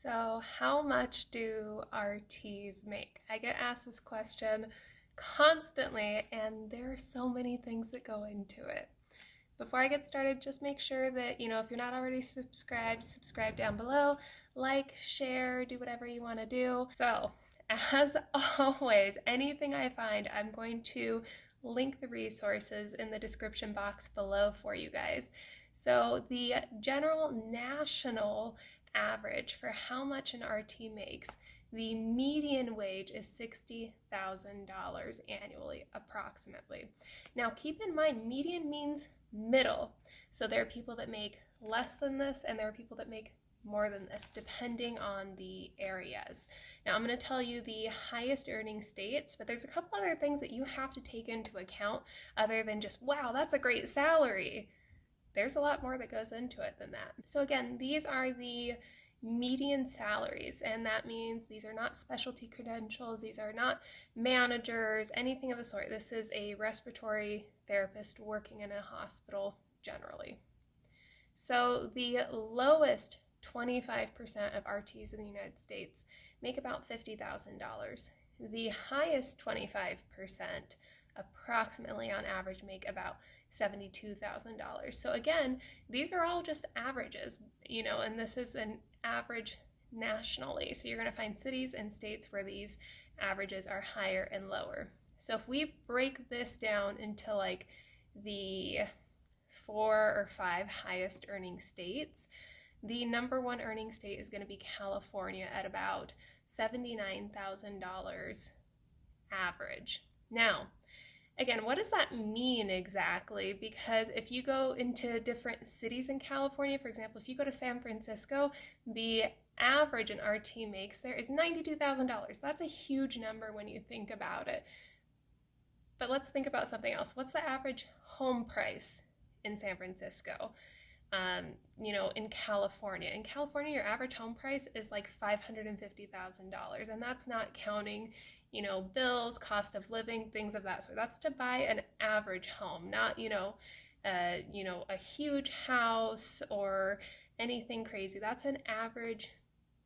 So, how much do RTs make? I get asked this question constantly, and there are so many things that go into it. Before I get started, just make sure that, if you're not already subscribed, subscribe down below, like, share, do whatever you want to do. So, as always, anything I find, I'm going to link the resources in the description box below for you guys. So, the general national average for how much an RT makes, the median wage is $60,000 annually, approximately. Now, keep in mind, median means middle. So there are people that make less than this, and there are people that make more than this, depending on the areas. Now, I'm going to tell you the highest earning states, but there's a couple other things that you have to take into account other than just, wow, that's a great salary. There's a lot more that goes into it than that. So again, these are the median salaries, and that means these are not specialty credentials, these are not managers, anything of the sort. This is a respiratory therapist working in a hospital generally. So the lowest 25% of RTs in the United States make about $50,000. The highest 25%, approximately on average, make about $72,000. So again, these are all just averages, and this is an average nationally. So you're going to find cities and states where these averages are higher and lower. So if we break this down into like the 4 or 5 highest earning states, the number one earning state is going to be California at about $79,000 average. Now, again, what does that mean exactly? Because if you go into different cities in California, for example, if you go to San Francisco, the average an RT makes there is $92,000. That's a huge number when you think about it. But let's think about something else. What's the average home price in San Francisco? In California. In California, your average home price is like $550,000, and that's not counting, bills, cost of living, things of that sort. That's to buy an average home, not, a huge house or anything crazy. That's an average,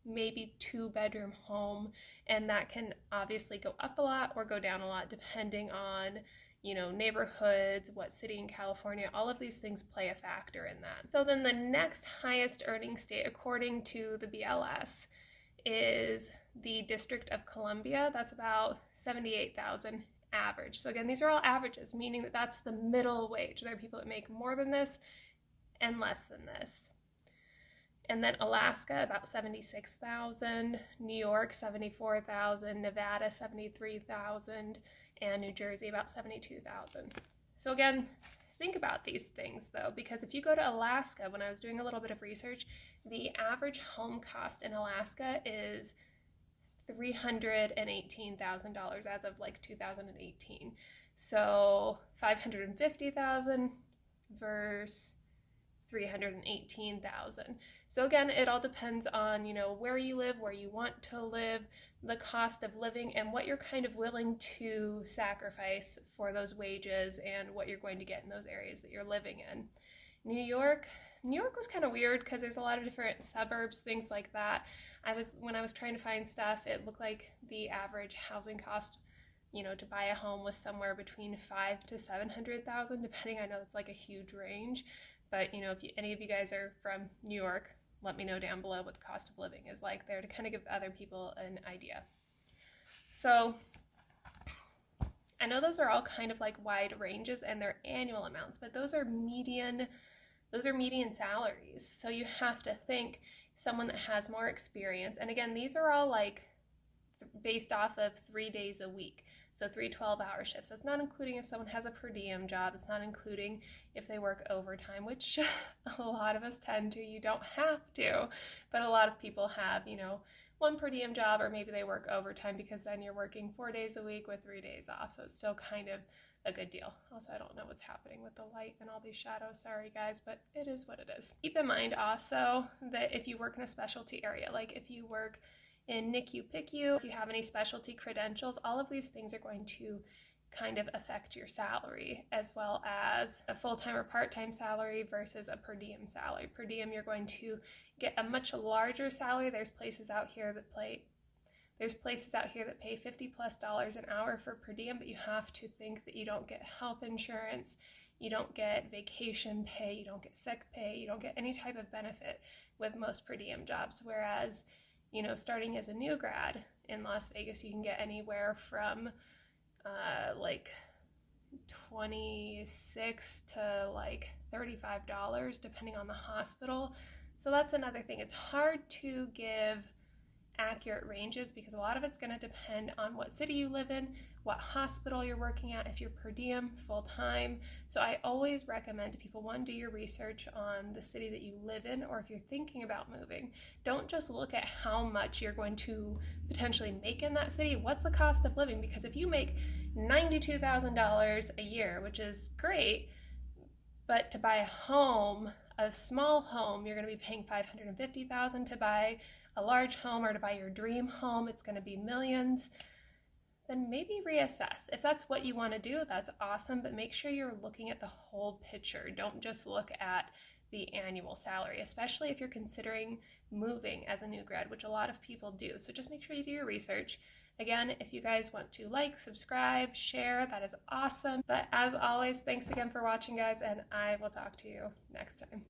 maybe 2-bedroom home, and that can obviously go up a lot or go down a lot depending on neighborhoods, what city in California. All of these things play a factor in that. So then the next highest earning state, according to the BLS, is the District of Columbia. That's about $78,000 average. So again, these are all averages, meaning that that's the middle wage. There are people that make more than this and less than this. And then Alaska, about $76,000, New York, $74,000, Nevada, $73,000, and New Jersey, about $72,000. So again, think about these things though, because if you go to Alaska, when I was doing a little bit of research, the average home cost in Alaska is $318,000 as of like 2018. So $550,000 versus $318,000. So again, it all depends on, where you live, where you want to live, the cost of living, and what you're kind of willing to sacrifice for those wages and what you're going to get in those areas that you're living in. New York was kind of weird because there's a lot of different suburbs, things like that. When I was trying to find stuff, it looked like the average housing cost, to buy a home was somewhere between $500,000 to $700,000, depending. I know it's like a huge range. But, if any of you guys are from New York, let me know down below what the cost of living is like there to kind of give other people an idea. So I know those are all kind of like wide ranges and they're annual amounts, but those are median salaries. So you have to think someone that has more experience. And again, these are all like based off of 3 days a week. So 3 12-hour shifts. That's not including if someone has a per diem job. It's not including if they work overtime, which a lot of us tend to. You don't have to, but a lot of people have, one per diem job, or maybe they work overtime because then you're working 4 days a week with 3 days off. So it's still kind of a good deal. Also, I don't know what's happening with the light and all these shadows. Sorry guys, but it is what it is. Keep in mind also that if you work in a specialty area, like if you work in NICU, PICU, if you have any specialty credentials, all of these things are going to kind of affect your salary, as well as a full-time or part-time salary versus a per diem salary. Per diem, you're going to get a much larger salary. There's places out here that pay $50+ an hour for per diem, but you have to think that you don't get health insurance, you don't get vacation pay, you don't get sick pay, you don't get any type of benefit with most per diem jobs. Whereas, starting as a new grad in Las Vegas, you can get anywhere from like $26 to like $35 depending on the hospital. So that's another thing. It's hard to give accurate ranges because a lot of it's going to depend on what city you live in, what hospital you're working at, if you're per diem, full time. So I always recommend to people, one, do your research on the city that you live in, or if you're thinking about moving, don't just look at how much you're going to potentially make in that city. What's the cost of living? Because if you make $92,000 a year, which is great, but to buy a home, a small home, you're going to be paying $550,000. To buy a large home or to buy your dream home, it's going to be millions. Then maybe reassess. If that's what you want to do, that's awesome, but make sure you're looking at the whole picture. Don't just look at the annual salary, especially if you're considering moving as a new grad, which a lot of people do. So just make sure you do your research. Again, if you guys want to like, subscribe, share, that is awesome. But as always, thanks again for watching, guys, and I will talk to you next time.